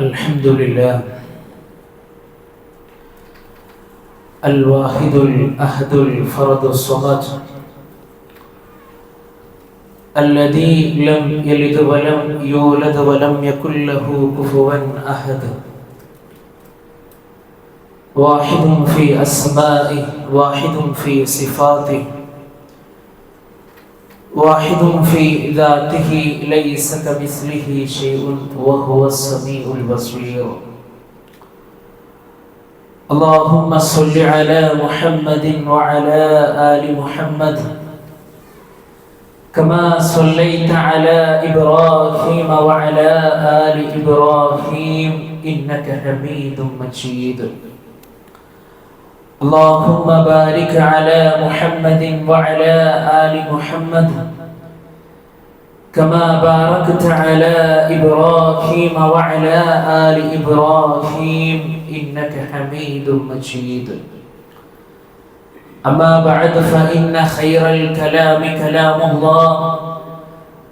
الحمد لله الواحد الأحد الفرد الصمد الذي لم يلد ولم يولد ولم يكن له كفوا أحد واحد في أسمائه واحد في صفاته واحد في ذاته ليس كمثله شيء وهو السميع البصير. اللهم صل على محمد وعلى آل محمد كما صليت على إبراهيم وعلى آل إبراهيم إنك حميد مجيد. اللهم بارك على محمد وعلى آل محمد كما باركت على إبراهيم وعلى آل إبراهيم إنك حميد مجيد. أما بعد فإن خير الكلام كلام الله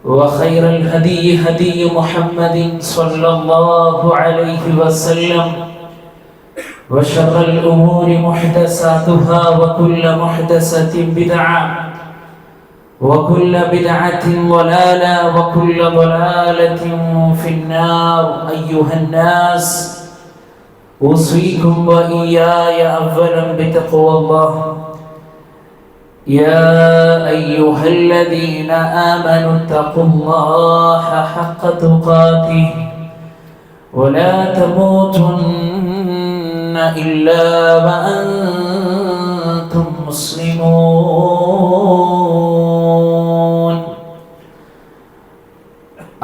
وخير الهدي هدي محمد صلى الله عليه وسلم وشر الأمور محدثاتها وكل محدثة بدعة وكل بدعة ضلالة وكل ضلالة في النار. أيها الناس أوصيكم وإياي أولا بتقوى الله. يا أيها الذين آمنوا اتقوا الله حق تقاته ولا تموتن إلا وأنتم مسلمون.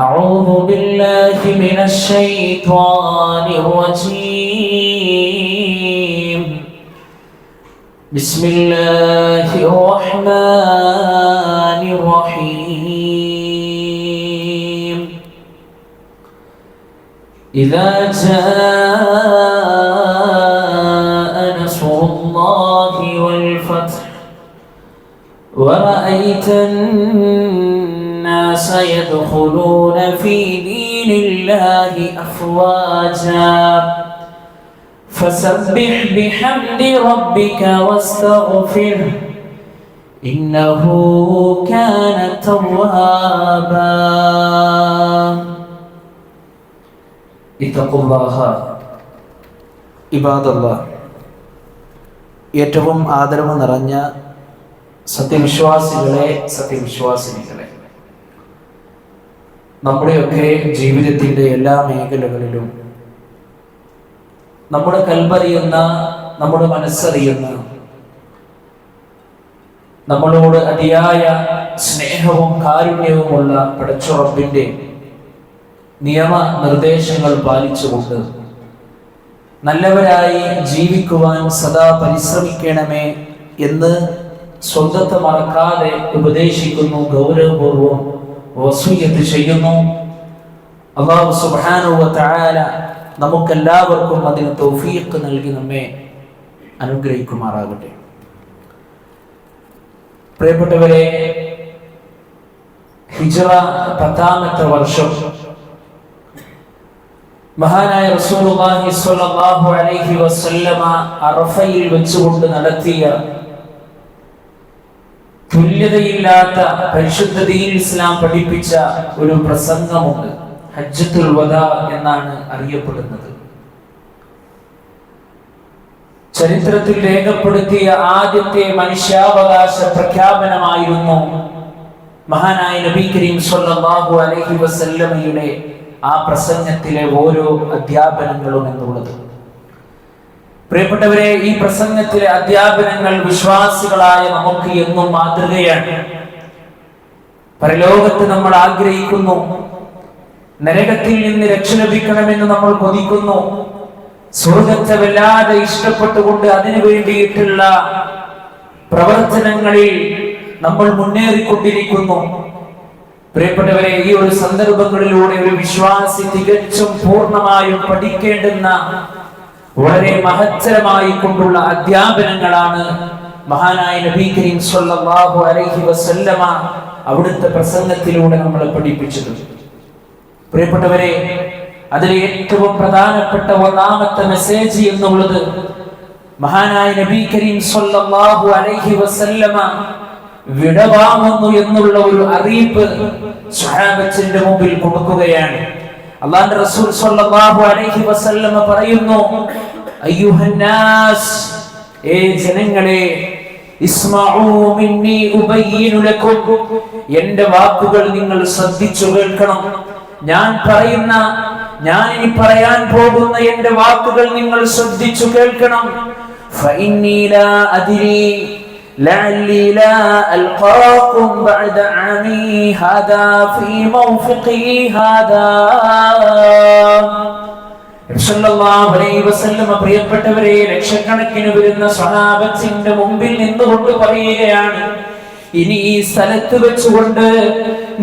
أعوذ بالله من الشيطان الرجيم. بسم الله الرحمن الرحيم. إذا جاء نصر الله والفتح ورأيت الناس يدخلون في دين الله أفواجا فسبح بحمد ربك واستغفره إنه كان توابا. اتقوا الله عباد الله. ഏറ്റവും ആദരവ് നിറഞ്ഞ സത്യവിശ്വാസികളെ, സത്യവിശ്വാസിനികളെ, നമ്മുടെയൊക്കെ ജീവിതത്തിൻ്റെ എല്ലാ മേഖലകളിലും നമ്മുടെ കൽബറിയുന്ന, നമ്മുടെ മനസ്സറിയുന്ന, നമ്മളോട് അതിയായ സ്നേഹവും കാരുണ്യവുമുള്ള പടച്ചുറപ്പിൻ്റെ നിയമ നിർദ്ദേശങ്ങൾ പാലിച്ചുകൊണ്ട് നല്ലവരായി ജീവിക്കുവാൻ സദാ പരിശ്രമിക്കണമേ എന്ന് സ്വന്തത്തെ മറക്കാതെ ഉപദേശിക്കുന്നു, ഗൗരവപൂർവം വസിയ്യത്ത് ചെയ്യുന്നു. അല്ലാഹു സുബ്ഹാനഹു വ തആല നമുക്കെല്ലാവർക്കും അതിന് തൗഫീഖ് നൽകി നമ്മെ അനുഗ്രഹിക്കുമാറാകട്ടെ. പ്രിയപ്പെട്ടവരെ, ഹിജ്റ 10ാമത്തെ വർഷം മഹാനായ റസൂലുള്ളാഹി സ്വല്ലല്ലാഹു അലൈഹി വസല്ലമ അറഫയിൽ വെച്ചുകൊണ്ട് നടത്തിയ തുല്യതയില്ലാത്ത പരിശുദ്ധതയിൽ ഇസ്ലാം പഠിപ്പിച്ച ഒരു പ്രസംഗമുണ്ട്. ഹജ്ജത്തുൽ വദാ എന്നാണ് അറിയപ്പെടുന്നത്. ചരിത്രത്തിൽ രേഖപ്പെടുത്തിയ ആദ്യത്തെ മനുഷ്യാവകാശ പ്രഖ്യാപനമായിരുന്നു മഹാനായ നബി കരീം സ്വല്ലല്ലാഹു അലൈഹി വസല്ലമയുടെ ആ പ്രസംഗത്തിലെ ഓരോ അധ്യാപനങ്ങളും എന്നുള്ളത്. പ്രിയപ്പെട്ടവരെ, ഈ പ്രസംഗത്തിലെ അധ്യാപനങ്ങൾ വിശ്വാസികളായ നമുക്ക് എന്നും മാതൃകയാണ്. പരലോകത്ത് നമ്മൾ ആഗ്രഹിക്കുന്നു, നരകത്തിൽ നിന്ന് രക്ഷ ലഭിക്കണമെന്ന് നമ്മൾ കൊതിക്കുന്നു, സ്വർഗത്തെ വല്ലാതെ ഇഷ്ടപ്പെട്ടുകൊണ്ട് അതിനു വേണ്ടിയിട്ടുള്ള പ്രവർത്തനങ്ങളിൽ നമ്മൾ മുന്നേറിക്കൊണ്ടിരിക്കുന്നു. പ്രിയപ്പെട്ടവരെ, ഈ ഒരു സന്ദർഭങ്ങളിലൂടെ ഒരു വിശ്വാസി തികച്ചും പൂർണ്ണമായും പഠിക്കേണ്ടുന്ന വളരെ മഹത്തരമായി കൊണ്ടുള്ള അധ്യാപനങ്ങളാണ് മഹാനായ നബി കരീം സ്വല്ലല്ലാഹു അലൈഹി വസല്ലമ അവിടുത്തെ പ്രസംഗത്തിലൂടെ നമ്മളെ പഠിപ്പിച്ചത്. പ്രിയപ്പെട്ടവരെ, അതിൽ ഏറ്റവും പ്രധാനപ്പെട്ട ഒന്നാമത്തെ മെസ്സേജ് എന്നുള്ളത് മഹാനായ നബി കരീം സ്വല്ലല്ലാഹു അലൈഹി വസല്ലമ വിടവാങ്ങുന്നു എന്നുള്ള ഒരു അറിയിപ്പ് സ്വഹാബത്തിന്റെ മുമ്പിൽ കൊടുക്കുകയാണ്. അല്ലാഹുവിന്റെ റസൂൽ സ്വല്ലല്ലാഹു അലൈഹി വസല്ലമ പറയുന്നു, അയ്യുഹന്നാസ്, ഏ ജനങ്ങളെ, ഇസ്മഉ മിന്നി ഉബയ്യിനു ലക്കും, എന്റെ വാക്കുകൾ നിങ്ങൾ ശ്രദ്ധിച്ചു കേൾക്കണം. ഞാൻ ഇനി പറയാൻ പോകുന്ന എന്റെ വാക്കുകൾ നിങ്ങൾ ശ്രദ്ധിച്ചു കേൾക്കണം. ഫഇന്നി ലാ അദ്രി ലഅല്ലി ലാ അൽഖാകും ബഅദ ആമി ഹാദാ ഫീ മൗഫിഖി ഹാദാ. സല്ലല്ലാഹു അലൈഹി വസല്ലം പ്രിയപ്പെട്ടവരെ, ലക്ഷക്കണക്കിന് വരുന്ന സ്വഹാബത്തിന്റെ മുമ്പിൽ നിന്നുകൊണ്ട് പറയുകയാണ്, ഇനി ഈ സ്ഥലത്ത് വെച്ചുകൊണ്ട്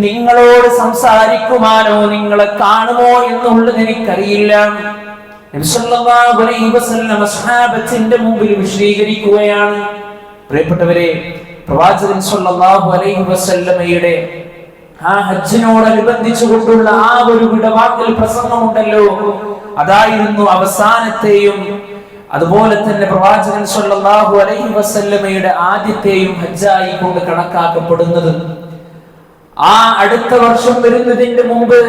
നിങ്ങളോട് സംസാരിക്കുവാനോ നിങ്ങളെ കാണുമോ എന്നുള്ളത് എനിക്കറിയില്ല. നബി സല്ലല്ലാഹു അലൈഹി വസല്ലം സ്വഹാബത്തിന്റെ മുമ്പിൽ വിശദീകരിക്കുകയാണ്. പ്രിയപ്പെട്ടവരെ, പ്രവാചകൻ സല്ലല്ലാഹു അലൈഹി വസല്ലമയുടെ ആ ഹജ്ജിനോടനുബന്ധിച്ചുകൊണ്ടുള്ള ആ ഒരു വിടവാങ്ങൽ പ്രസംഗമുണ്ടല്ലോ, അതായിരുന്നു അവസാനത്തെയും അതുപോലെ തന്നെ പ്രവാചകൻ സല്ലല്ലാഹു അലൈഹി വസല്ലമയുടെ ആദ്യത്തെയും ഹജ്ജായി കൊണ്ട് കണക്കാക്കപ്പെടുന്നത്. ആ അടുത്ത വർഷം വരുന്നതിന് മുമ്പ്,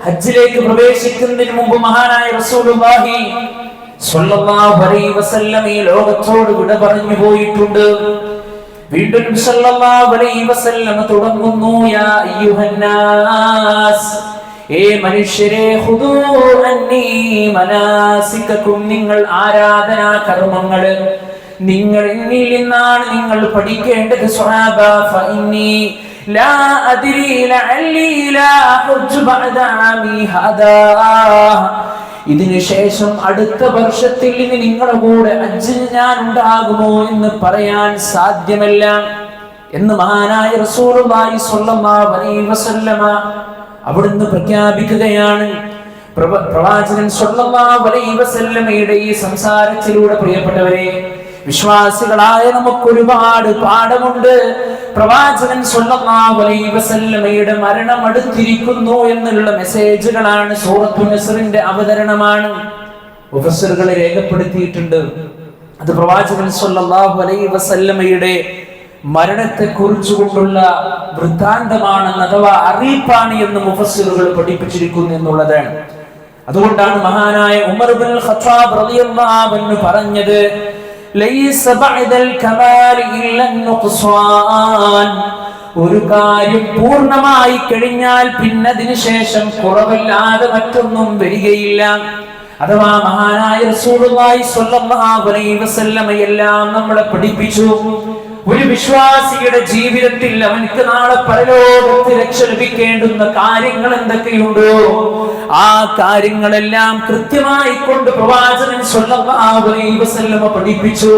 ഹജ്ജിലേക്ക് പ്രവേശിക്കുന്നതിന് മുമ്പ് മഹാനായ റസൂലുള്ളാഹി സ്വല്ലല്ലാഹു അലൈഹി വസല്ലം ഈ ലോകത്തോട് വിട പറഞ്ഞു പോയിട്ടുണ്ട്. വീണ്ടും സല്ലല്ലാഹു അലൈഹി വസല്ലം തുടങ്ങുന്നു, യാ അയ്യുഹന്നാസ്, ഏ മനുഷ്യരെ, ഖുദൂ അന്നി മനാസികകും, നിങ്ങൾ ആരാധനാ കർമ്മങ്ങൾ നിങ്ങൾ എന്നിൽ നിന്നാണ് നിങ്ങൾ പഠിക്കേണ്ടത്. സ്വഹാബ, ഫഇന്നി ലാ അദ്രി ലഅല്ലി ലാ ഹജ്ജു ബഅദ ആമി ഹാദാ, ഇതിനു ശേഷം അടുത്ത വർഷത്തിൽ ഇനി നിങ്ങളുടെ കൂടെ ഹജ്ജിന് ഞാൻ ഉണ്ടാകുമോ എന്ന് പറയാൻ സാധ്യമല്ല എന്ന് മഹാനായ റസൂലുള്ളാഹി സ്വല്ലല്ലാഹു അലൈഹി വസല്ലമ അവിടുന്ന് പ്രഖ്യാപിക്കുകയാണ്. പ്രവാചകൻ സ്വല്ലല്ലാഹു അലൈഹി വസല്ലമയുടെ ഈ സംസാരത്തിലൂടെ പ്രിയപ്പെട്ടവരെ, വിശ്വാസികളായ നമുക്ക് ഒരുപാട് പാഠമുണ്ട്. പ്രവാചകൻ സ്വല്ലല്ലാഹു അലൈഹി വസല്ലമയുടെ മരണം അടുത്തിരിക്കുന്നു എന്നുള്ള മെസ്സേജുകളാണ്, സൂറത്തുൻ നസ്റിന്റെ അവതരണമാണ്. മുഫസ്സിറുകൾ രേഖപ്പെടുത്തിയിട്ടുണ്ട്, അത് പ്രവാചകൻ സ്വല്ലല്ലാഹു അലൈഹി വസല്ലമയുടെ മരണത്തെ കുറിച്ചുകൊണ്ടുള്ള വൃത്താന്തമാണെന്ന്, അഥവാ അറിയിപ്പാണ് എന്ന് മുഫസ്സിറുകൾ പഠിപ്പിച്ചിരിക്കുന്നു എന്നുള്ളതാണ്. അതുകൊണ്ടാണ് മഹാനായ ഉമർ ഇബ്നുൽ ഖത്താബ് റളിയല്ലാഹു അൻഹു പറഞ്ഞത്, ലൈസ ബഅദൽ കമാലി ഇല്ല നുഖ്സാൻ, ഒരു കാര്യം പൂർണ്ണമായി കഴിഞ്ഞാൽ പിന്നെ അതിനു ശേഷം കുറവല്ലാതെ മറ്റൊന്നും വരികയില്ല. അഥവാ മഹാനായ റസൂലുള്ളാഹി സ്വല്ലല്ലാഹു അലൈഹി വസല്ലം എല്ലാം നമ്മളെ പഠിപ്പിച്ചു. ഒരു വിശ്വാസിയുടെ ജീവിതത്തിൽ അവൻക്ക് നാളെ പരലോകത്ത് രക്ഷ ലഭിക്കേണ്ടുന്ന കാര്യങ്ങൾ എന്തൊക്കെയുണ്ടോ ആ കാര്യങ്ങളെല്ലാം കൃത്യമായി കൊണ്ട് പ്രവാചകൻ സ്വല്ലല്ലാഹു അലൈഹി വസല്ലം പഠിപ്പിച്ചു.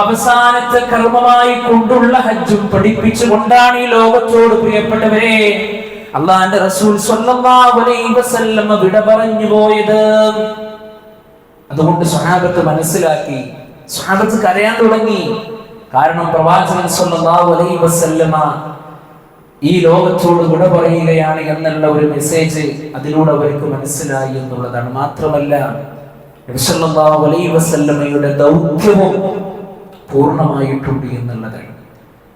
അവസാനത്തെ കർമ്മമായി കൊണ്ടുള്ള ഹജ്ജും പഠിപ്പിച്ചുകൊണ്ടാണ് ഈ ലോകത്തോട് പ്രിയപ്പെട്ടവരെ അള്ളാഹുവിന്റെ റസൂൽ സ്വല്ലല്ലാഹു അലൈഹി വസല്ലം വിട പറഞ്ഞു പോയത്. അതുകൊണ്ട് സ്വഹാബത്ത് മനസ്സിലാക്കി, സ്വഹാബത്ത് കരയാൻ തുടങ്ങി. കാരണം പ്രവാചകൻ സല്ലല്ലാഹു അലൈഹി വസല്ലമ ഈ ലോകത്തോട് വിട പറയുകയാണ് എന്നുള്ള ഒരു മെസ്സേജ് അതിലൂടെ അവർക്ക് മനസ്സിലായി എന്നുള്ളതാണ്. മാത്രമല്ല, നബി സല്ലല്ലാഹു അലൈഹി വസല്ലമയുടെ ദൗത്യവും പൂർണ്ണമായിട്ടുണ്ട് എന്നുള്ളതാണ്.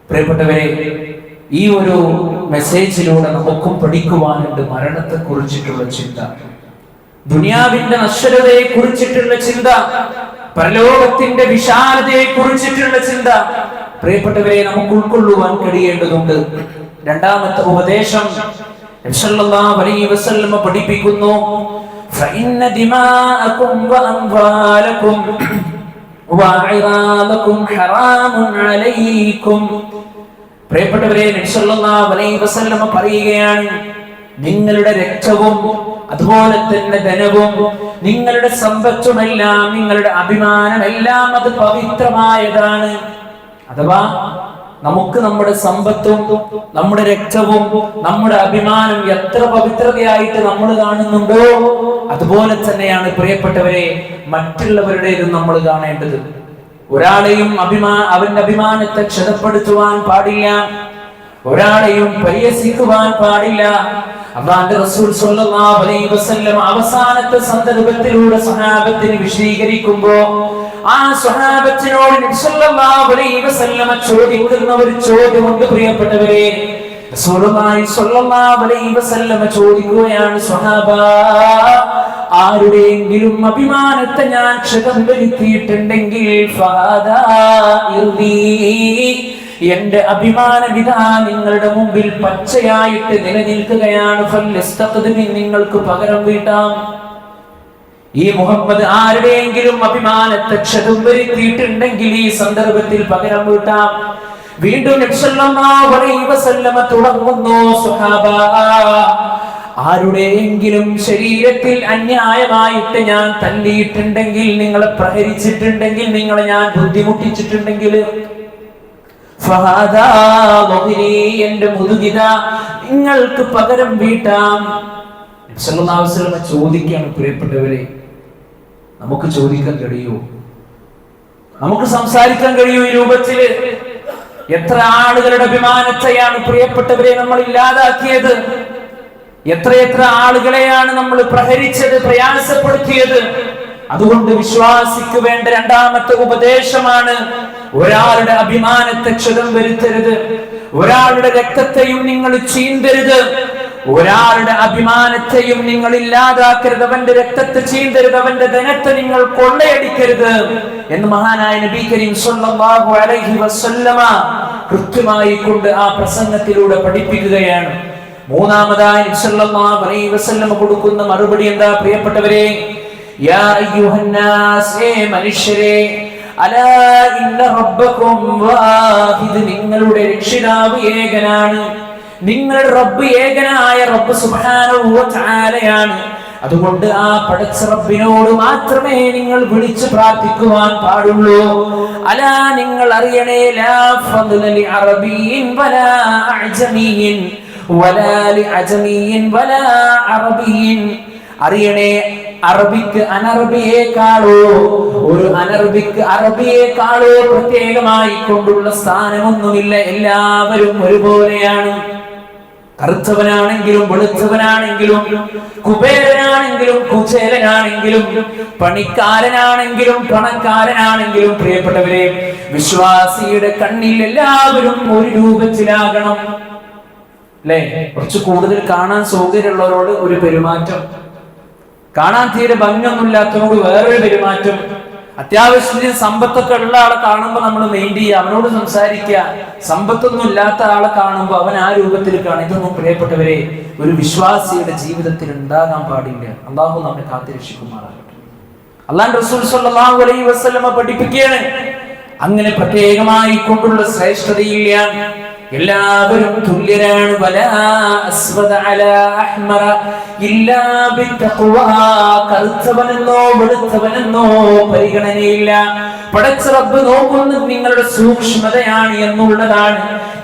പ്രിയപ്പെട്ടവരെ, ഈ ഒരു മെസ്സേജിലൂടെ നമുക്കും പഠിക്കുവാനുണ്ട് മരണത്തെ കുറിച്ചിട്ടുള്ള ചിന്ത, ദുനിയാവിന്റെ നശ്വരതയെ കുറിച്ചിട്ടുള്ള ചിന്ത, പരലോകത്തിന്റെ വിശാലതയെ കുറിച്ചിട്ടുള്ള ചിന്ത. പ്രിയപ്പെട്ടവരെ, നമുക്ക് ഉൾക്കൊള്ളുവാൻ കഴിയേണ്ടതുണ്ട്. രണ്ടാമത്തെ ഉപദേശം നബി സല്ലല്ലാഹു അലൈഹി വസല്ലം പഠിപ്പിക്കുന്നു, ഫഇന്ന ദിമാഅകും വഅംവാലകും വഅറാദകും ഹറാമുൻ അലൈക്കും. പ്രിയപ്പെട്ടവരെ, നബി സല്ലല്ലാഹു അലൈഹി വസല്ലം പറയുകയാണ്, നിങ്ങളുടെ രക്തവും അതുപോലെ തന്നെ ധനവും നിങ്ങളുടെ സമ്പത്തുമെല്ലാം നിങ്ങളുടെ അഭിമാനമെല്ലാം അത് പവിത്രമായതാണ്. അഥവാ നമുക്ക് നമ്മുടെ സമ്പത്തും നമ്മുടെ രക്തവും നമ്മുടെ അഭിമാനം എത്ര പവിത്രതയായിട്ട് നമ്മൾ കാണുന്നുണ്ടോ അതുപോലെ തന്നെയാണ് പ്രിയപ്പെട്ടവരെ മറ്റുള്ളവരുടേതും നമ്മൾ കാണേണ്ടത്. ഒരാളെയും അവന്റെ അഭിമാനത്തെ ക്ഷതപ്പെടുത്തുവാൻ പാടില്ല, ഒരാളെയും പരിഹസിക്കുവാൻ പാടില്ല. അല്ലാഹുവിന്റെ റസൂൽ സ്വല്ലല്ലാഹു അലൈഹി വസല്ലം അവസാനത്തെ സന്ദർഭത്തിലൂടെ സ്വഹാബത്തിനെ വിശദീകരിക്കുമ്പോൾ ആ സ്വഹാബത്തിനോട് നബി സല്ലല്ലാഹു അലൈഹി വസല്ലം ചോദിക്കുന്ന ഒരു ചോദ്യമുണ്ട് പ്രിയപ്പെട്ടവരെ. റസൂലുള്ളാഹി സ്വല്ലല്ലാഹു അലൈഹി വസല്ലം ചോദിക്കുകയാണ്, സ്വഹാബ, ആരുടെയെങ്കിലും അഭിമാനത്തെ ഞാൻ ക്ഷതം വരുത്തിയിട്ടുണ്ടെങ്കിൽ ഫഹാദാ ഇർദീ, എന്റെ അഭിമാനം ഇതാ നിങ്ങളുടെ മുമ്പിൽ പച്ചയായിട്ട് നിലനിൽക്കുകയാണ്. ഫൽയസ്തഖ്ദിമി, നിങ്ങൾക്ക് പകരം വീട്ടാം. ഈ മുഹമ്മദ് ആരുടെയെങ്കിലും അഭിമാനത്തെ ക്ഷതം വരുത്തിയിട്ടുണ്ടെങ്കിൽ ഈ സന്ദർഭത്തിൽ പകരം വീട്ടാം. വീണ്ടും നബി സല്ലല്ലാഹു അലൈഹി വസല്ലം തുടങ്ങുന്നു, സ്വഹാബ, ആരുടെയെങ്കിലും ശരീരത്തിൽ അന്യായമായിട്ട് ഞാൻ തല്ലിയിട്ടുണ്ടെങ്കിൽ, നിങ്ങളെ പ്രഹരിച്ചിട്ടുണ്ടെങ്കിൽ, നിങ്ങളെ ഞാൻ ബുദ്ധിമുട്ടിച്ചിട്ടുണ്ടെങ്കിൽ ഫഹാദാ വഗ്രി, എന്റെ മുതുകിത നിങ്ങൾക്ക് പകരം വീട്ടാം. നബി സല്ലല്ലാഹു അലൈഹി വസല്ലം ചോദിക്കുകയാണ്, പ്രിയപ്പെട്ടവരെ, നമുക്ക് ചോദിക്കാൻ കഴിയുമോ? നമുക്ക് സംസാരിക്കാൻ കഴിയുമോ ഈ രൂപത്തില്? എത്ര ആളുകളുടെ അഭിമാനത്തെയാണ് പ്രിയപ്പെട്ടവരെ നമ്മൾ ഇല്ലാതാക്കിയത്? എത്രയെത്ര ആളുകളെയാണ് നമ്മൾ പ്രഹരിച്ചത്, പ്രയാസപ്പെടുത്തിയത്? അതുകൊണ്ട് വിശ്വാസിക്ക് വേണ്ട രണ്ടാമത്തെ ഉപദേശമാണ്, ഒരാളുടെ അഭിമാനത്തെ ക്ഷതം വരുത്തരുത്, ഒരാളുടെ രക്തത്തെയും നിങ്ങൾ ചീന്തരുത്, ഒരാളുടെ അഭിമാനത്തെയും നിങ്ങൾ ഇല്ലാതാക്കരുത്, അവന്റെ രക്തത്തെ ചീന്തരുത്, അവന്റെ ധനത്തെ നിങ്ങൾ കൊള്ളയടിക്കരുത് എന്ന് മഹാനായ നബി കരീം സ്വല്ലല്ലാഹു അലൈഹി വസല്ലമ കൃത്യമായി കൊണ്ട് ആ പ്രസംഗത്തിലൂടെ പഠിപ്പിക്കുകയാണ്. മൂന്നാമതായി നബി സല്ലല്ലാഹു അലൈഹി വസല്ലമ കൊടുക്കുന്ന മറുപടി എന്താ പ്രിയപ്പെട്ടവരെ? യാ അയ്യുഹന്നാസ്, മനുഷ്യരെ, അലാ ഇന്ന റബ്ബക്കും വാഹിദ്, നിങ്ങളുടെ രക്ഷിതാവ് ഏകനാണ്, നിങ്ങളുടെ റബ്ബ് ഏകനായ റബ്ബ് സുബ്ഹാനഹു വ തആലയാണ്. അതുകൊണ്ട് ആ പടച്ച റബ്ബിനോട് മാത്രമേ നിങ്ങൾ വിളിച്ചു പ്രാർത്ഥിക്കുവാൻ പാടുള്ളൂ. അലാ, നിങ്ങൾ അറിയണേ, ലാ ഫദ്ല ലി അറബിയിൻ വലാ അഅജമിയിൻ വലാ ലി അജമിയിൻ വലാ അറബിയിൻ, അറിയണേ, അറബിക്ക് അനറബിയേക്കാളോ, ഒരു അനറബിക്ക് അറബിയേക്കാളോ പ്രത്യേകമായി കൊണ്ടുള്ള സ്ഥാനമൊന്നുമില്ല. എല്ലാവരും ഒരുപോലെയാണ്. കറുത്തവനാണെങ്കിലും വെളുത്തവനാണെങ്കിലും കുബേരനാണെങ്കിലും കുചേലനാണെങ്കിലും പണിക്കാരനാണെങ്കിലും പണക്കാരനാണെങ്കിലും പ്രിയപ്പെട്ടവരെ, വിശ്വാസിയുടെ കണ്ണിൽ എല്ലാവരും ഒരു രൂപത്തിലാകണം. അല്ലെ? കുറച്ച് കൂടുതൽ കാണാൻ സൗകര്യമുള്ളവരോട് ഒരു പെരുമാറ്റം, കാണാൻ തീരെ ഭംഗിയൊന്നുമില്ലാത്തവരോട് വേറൊരു പെരുമാറ്റം, അത്യാവശ്യത്തിന് സമ്പത്തൊക്കെ ഉള്ള ആളെ കാണുമ്പോൾ നമ്മൾ മെയിൻ ചെയ്യുക, അവനോട് സംസാരിക്കുക. സമ്പത്തൊന്നും ഇല്ലാത്ത ആളെ കാണുമ്പോൾ അവൻ ആ രൂപത്തിൽ കാണും. ഇതൊന്നും പ്രിയപ്പെട്ടവരെ ഒരു വിശ്വാസിയുടെ ജീവിതത്തിൽ ഉണ്ടാകാൻ പാടില്ല. അള്ളാഹു നമ്മെ കാത്തിരക്ഷിക്കുമാറാകട്ടെ. അല്ലാഹുവിന്റെ റസൂൽ സ്വല്ലല്ലാഹു അലൈഹി വസല്ലമ പഠിപ്പിക്കുകയാണ്, അങ്ങനെ പ്രത്യേകമായി കൊണ്ടുള്ള ശ്രേഷ്ഠതയില്ല, എല്ലാവരും തുല്യരാണ്. വലാ അസ്വദ അലാ അഹ്മറ ഇല്ലാ ബിത്തഖ്വാ, കറുത്തവനെന്നോ വെളുത്തവനെന്നോ പരിഗണനയില്ല. പടച്ച റബ്ബ് നോക്കുന്നത് നിങ്ങളുടെ സൂക്ഷ്മതയാണ് എന്നുള്ളതാണ്.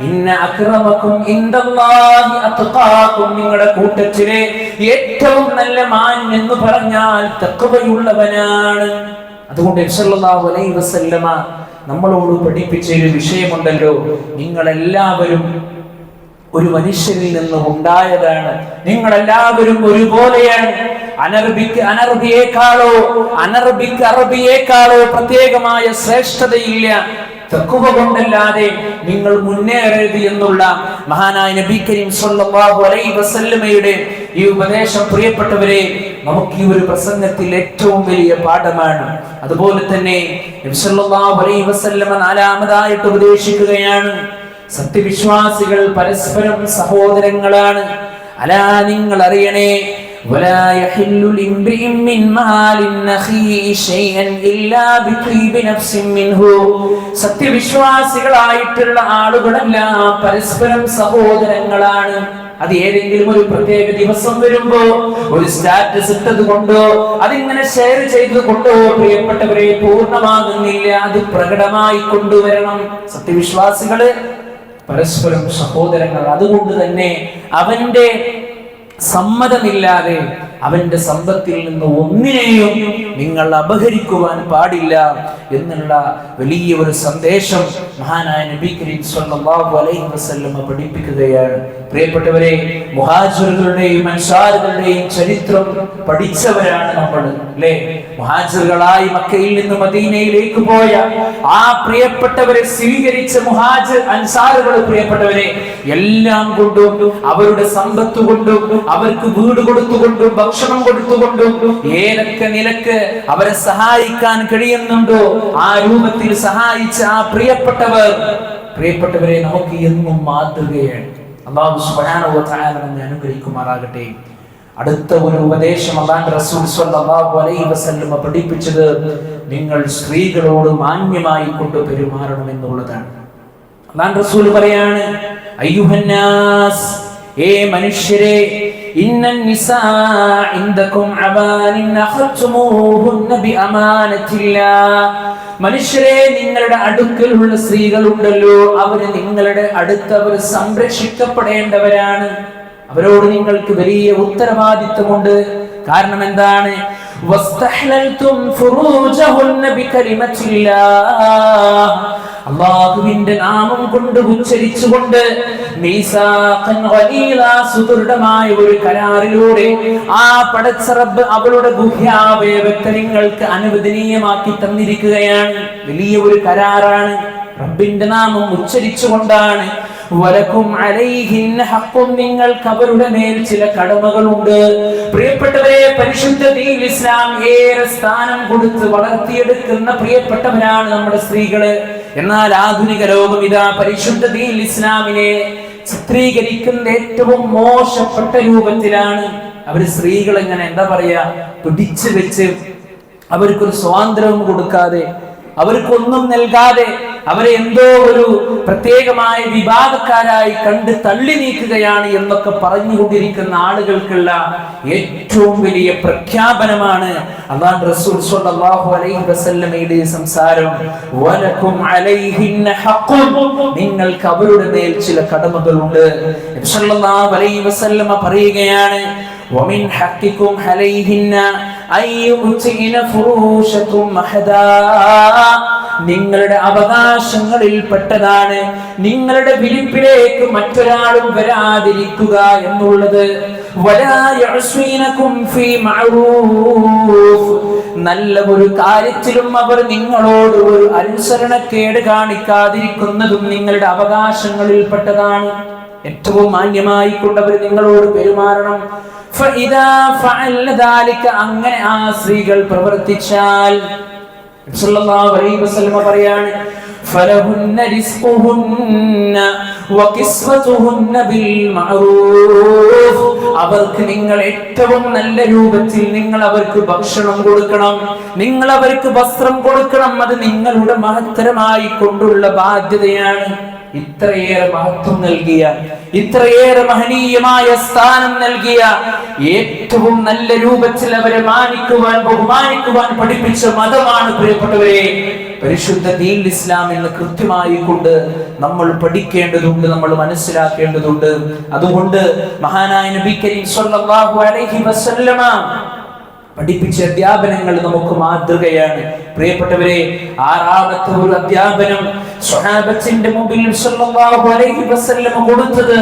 ഇന്ന അക്രമക്കും ഇൻദല്ലാഹി അത്ഖാക്കും, നിങ്ങളുടെ കൂട്ടത്തിലെ ഏറ്റവും നല്ല മാൻ എന്ന് പറഞ്ഞാൽ തഖ്വയുള്ളവനാണ്. അതുകൊണ്ട് നബി സല്ലല്ലാഹു അലൈഹി വസല്ലമ നമ്മളോട് പഠിപ്പിച്ച ഒരു വിഷയമുണ്ടല്ലോ, നിങ്ങളെല്ലാവരും ഒരു മനുഷ്യനിൽ നിന്ന് ഉണ്ടായതാണ്, നിങ്ങളെല്ലാവരും ഒരുപോലെയാണ്. അനർബിക്ക് അനർബിയേക്കാളോ അനർബിക്ക് അറബിയേക്കാളോ പ്രത്യേകമായ ശ്രേഷ്ഠതയില്ല. തഖ്വ കൊണ്ടല്ലാതെ നിങ്ങൾ മുന്നേറരുത് എന്നുള്ള മഹാനായ നബി കരീം സ്വല്ലല്ലാഹു അലൈഹി വസല്ലമയുടെ ഈ ഉപദേശം പ്രിയപ്പെട്ടവരെ നമുക്ക് ഈ ഒരു പ്രസംഗത്തിൽ ഏറ്റവും വലിയ പാഠമാണ്. അതുപോലെ തന്നെ നബി സല്ലല്ലാഹു അലൈഹി വസല്ലമ നാലാമതായിട്ട് ഉപദേശിക്കുകയാണ്, സത്യവിശ്വാസികൾ പരസ്പരം സഹോദരങ്ങളാണ്. അലാ, നിങ്ങൾ അറിയണേ, വലാ യഹില്ലു ലിംറിഇൻ മിൻ മാലിൻ അഖീഹി ശൈഅൻ ഇല്ലാ ബിതീബി നഫ്സിൻ മിൻഹു, സത്യവിശ്വാസികളായിട്ടുള്ള ആളുകളെല്ലാം പരസ്പരം സഹോദരങ്ങളാണ്. അത് ഏതെങ്കിലും ഒരു പ്രത്യേക ദിവസം വരുമ്പോ ഒരു സ്റ്റാറ്റസ് ഇട്ടത് കൊണ്ടോ അതിങ്ങനെ ഷെയർ ചെയ്തത് കൊണ്ടോ പ്രിയപ്പെട്ടവരെ പൂർണ്ണമാകുന്നില്ല, അത് പ്രകടമായി കൊണ്ടുവരണം. സത്യവിശ്വാസികള് പരസ്പരം സഹോദരങ്ങൾ. അതുകൊണ്ട് തന്നെ അവന്റെ സമ്മതമില്ലാതെ, അവന്റെ സമ്പത്തിൽ നിന്ന് ഒന്നിനെയും നിങ്ങൾ അപഹരിക്കുവാൻ പാടില്ല എന്നുള്ള വലിയ ഒരു സന്ദേശം മഹാനായ നബി കരീം സ്വല്ലല്ലാഹു അലൈഹി വസല്ലം പഠിപ്പിക്കുകയാണ്. പ്രിയപ്പെട്ടവരെ, മുഹാജിറുകളുടെയും അൻസാറുകളുടെയും ചരിത്രം പഠിച്ചവരാണ് നമ്മൾ, അല്ലേ? മുഹാജിറുകളായി മക്കയിൽ നിന്ന് മദീനയിലേക്ക് പോയ ആ പ്രിയപ്പെട്ടവരെ സ്വീകരിച്ച മുഹാജിർ അൻസാറുകൾ, പ്രിയപ്പെട്ടവരെ, എല്ലാം കൊണ്ടും അവരുടെ സമ്പത്ത് കൊണ്ടും അവർക്ക് വീട് കൊടുത്തുകൊണ്ടും ഭക്ഷണം കൊടുത്തുകൊണ്ടും ഏതൊക്കെ നിലക്ക് അവരെ സഹായിക്കാൻ കഴിയുന്നുണ്ടോ ആ രൂപത്തിൽ സഹായിച്ച ആ പ്രിയപ്പെട്ടവരെ നമുക്ക് എന്നും മാതൃകയാണ്. അല്ലാഹു സുബ്ഹാനഹു വ തആല നമ്മെ അനുഗ്രഹിക്കുമാറാകട്ടെ. അടുത്ത ഒരു ഉപദേശം അല്ലാഹുവിന്റെ റസൂൽ സ്വല്ലല്ലാഹു അലൈഹി വസല്ലം പഠിപ്പിച്ചത് നിങ്ങൾ സ്ത്രീകളോട് മാന്യമായി കൊണ്ട് പെരുമാറണം എന്നുള്ളതാണ്. അല്ലാഹുവിന്റെ റസൂൽ പറയാണ്, അയ്യുഹന്നാസ്, ഏ മനുഷ്യരെ, ഇന്നൻ നിസാ ഇൻദകും അവാനിൻ അഖ്തുമൂഹുന്ന ബിഅമാനത്തില്ലാഹ്. മനുഷ്യരെ, നിങ്ങളുടെ അടുക്കലുള്ള സ്ത്രീകളുണ്ടല്ലോ, അവര് നിങ്ങളുടെ അടുത്തവർ സംരക്ഷിക്കപ്പെടേണ്ടവരാണ്. അവരോട് നിങ്ങൾക്ക് വലിയ ഉത്തരവാദിത്വമുണ്ട്. കാരണം എന്താണ്? വസ്തഹ്ലൽതും ഫുറൂജഹുന്ന ബികലിമത്തില്ലാഹ്. അല്ലാഹുവിന്റെ നാമം കൊണ്ട് ഉച്ചരിച്ചുകൊണ്ട് മീസാഖൻ ഗലീലാ, സുദൃഢമായ ഒരു കരാറിലൂടെ ആ പടച്ച റബ്ബ് അവളുടെ ഗുഹ്യാവയവത്തെ നിങ്ങൾക്ക് അനുവദനീയമാക്കി തന്നിരിക്കുകയാണ്. വലിയ ഒരു കരാറാണ്. റബ്ബിന്റെ നാമം ഉച്ചരിച്ചുകൊണ്ടാണ്. വലക്കും അലൈഹിന്ന ഹഖ്ഖുൻ, നിങ്ങൾക്ക് അവരുടെ മേൽ ചില കടമകളുണ്ട്. പ്രിയപ്പെട്ടവരെ, പരിശുദ്ധ ദീൻ ഇസ്ലാം ഏറെ സ്ഥാനം കൊടുത്ത് വളർത്തിയെടുക്കുന്ന പ്രിയപ്പെട്ടവരാണ് നമ്മുടെ സ്ത്രീകള്. എന്നാൽ ആധുനിക ലോകം ഇതാ പരിശുദ്ധ ദീൻ ഇസ്ലാമിനെ ചിത്രീകരിക്കുന്ന ഏറ്റവും മോശപ്പെട്ട രൂപത്തിലാണ്. അവര് സ്ത്രീകൾ എങ്ങനെ എന്താ പറയാ, പിടിച്ചു വെച്ച് അവർക്കൊരു സ്വാതന്ത്ര്യവും കൊടുക്കാതെ, അവർക്കൊന്നും നൽകാതെ, അവരെ എന്തോ ഒരു പ്രത്യേകമായ വിഭാഗക്കാരായി കണ്ട് തള്ളി നീക്കുകയാണ് എന്നൊക്കെ പറഞ്ഞുകൊണ്ടിരിക്കുന്ന ആളുകൾക്കുള്ള ഏറ്റവും വലിയ പ്രഖ്യാപനമാണ് അല്ലാഹുവിന്റെ റസൂൽ സ്വല്ലല്ലാഹു അലൈഹി വസല്ലമയുടെ സംസാരം. വലക്കും അലൈഹിന്ന ഹഖ്ഖുൻ, നിങ്ങൾക്ക് അവരുടെ മേൽ ചില കടമകളുണ്ട്. നബി സ്വല്ലല്ലാഹു അലൈഹി വസല്ലമ പറയുകയാണ്, വമിൻ ഹഖ്ഖികും അലൈഹിന്ന അയ്യുതിന ഫുറൂശകും മഹദാ. നിങ്ങളുടെ അവകാശങ്ങളിൽ പെട്ടതാണ് നിങ്ങളുടെ വിരിപ്പിലേക്ക് മറ്റൊരാളും വരാതിരിക്കുക എന്നുള്ളത്. വലാ യഅ്സീനകും ഫീ മഅറൂഫ്, നല്ല ഒരു കാര്യത്തിലും അവർ നിങ്ങളോട് ഒരു അനുസരണക്കേട് കാണിക്കാതിരിക്കുന്നതും നിങ്ങളുടെ അവകാശങ്ങളിൽ പെട്ടതാണ്. ഏറ്റവും മാന്യമായി കൊണ്ടവർ നിങ്ങളോട് പെരുമാറണം. ഫഇദാ ഫഅൽന ദാലിക, അങ്ങനെ ആ സ്ത്രീകൾ പ്രവർത്തിച്ചാൽ സല്ലല്ലാഹു അലൈഹി വസല്ലം പറയാണ്, ഫലഹുന്ന റിസ്ഖുഹുന്ന വകിസ്വതുഹുന്ന ബിൽ മഅറൂഫ്. അവർക്ക് നിങ്ങൾ ഏറ്റവും നല്ല രൂപത്തിൽ നിങ്ങൾ അവർക്ക് ഭക്ഷണം കൊടുക്കണം, നിങ്ങൾ അവർക്ക് വസ്ത്രം കൊടുക്കണം. അത് നിങ്ങളുടെ മഹത്തരമായി കൊണ്ടുള്ള ബാധ്യതയാണ്. ഇത്രയേറെ മഹത്വം നൽകിയ, ഇത്രയേറെ മഹനീയമായ സ്ഥാനം നൽകിയ, ഏറ്റവും നല്ല രൂപത്തിൽ അവരെ മാനിക്കുവാൻ ബഹുമാനിക്കുവാൻ പഠിപ്പിച്ച മതമാണ് പ്രിയപ്പെട്ടവരെ പരിശുദ്ധ ദീൻ ഇസ്ലാം എന്ന് കൃത്യമായി കൊണ്ട് നമ്മൾ പഠിക്കേണ്ടതുണ്ട്, നമ്മൾ മനസ്സിലാക്കേണ്ടതുണ്ട്. അതുകൊണ്ട് മഹാനായ നബി കരീം സ്വല്ലല്ലാഹു അലൈഹി വസല്ലമ പഠിപ്പിച്ച അധ്യാപനങ്ങൾ നമുക്ക് മാതൃകയാണ്. പ്രിയപ്പെട്ടവരെ, ആറാമത്തെ ഒരു അധ്യാപനം സ്വഹാബത്തിന്റെ മുമ്പിൽ സല്ലല്ലാഹു അലൈഹി വസല്ലം കൊടുത്തത്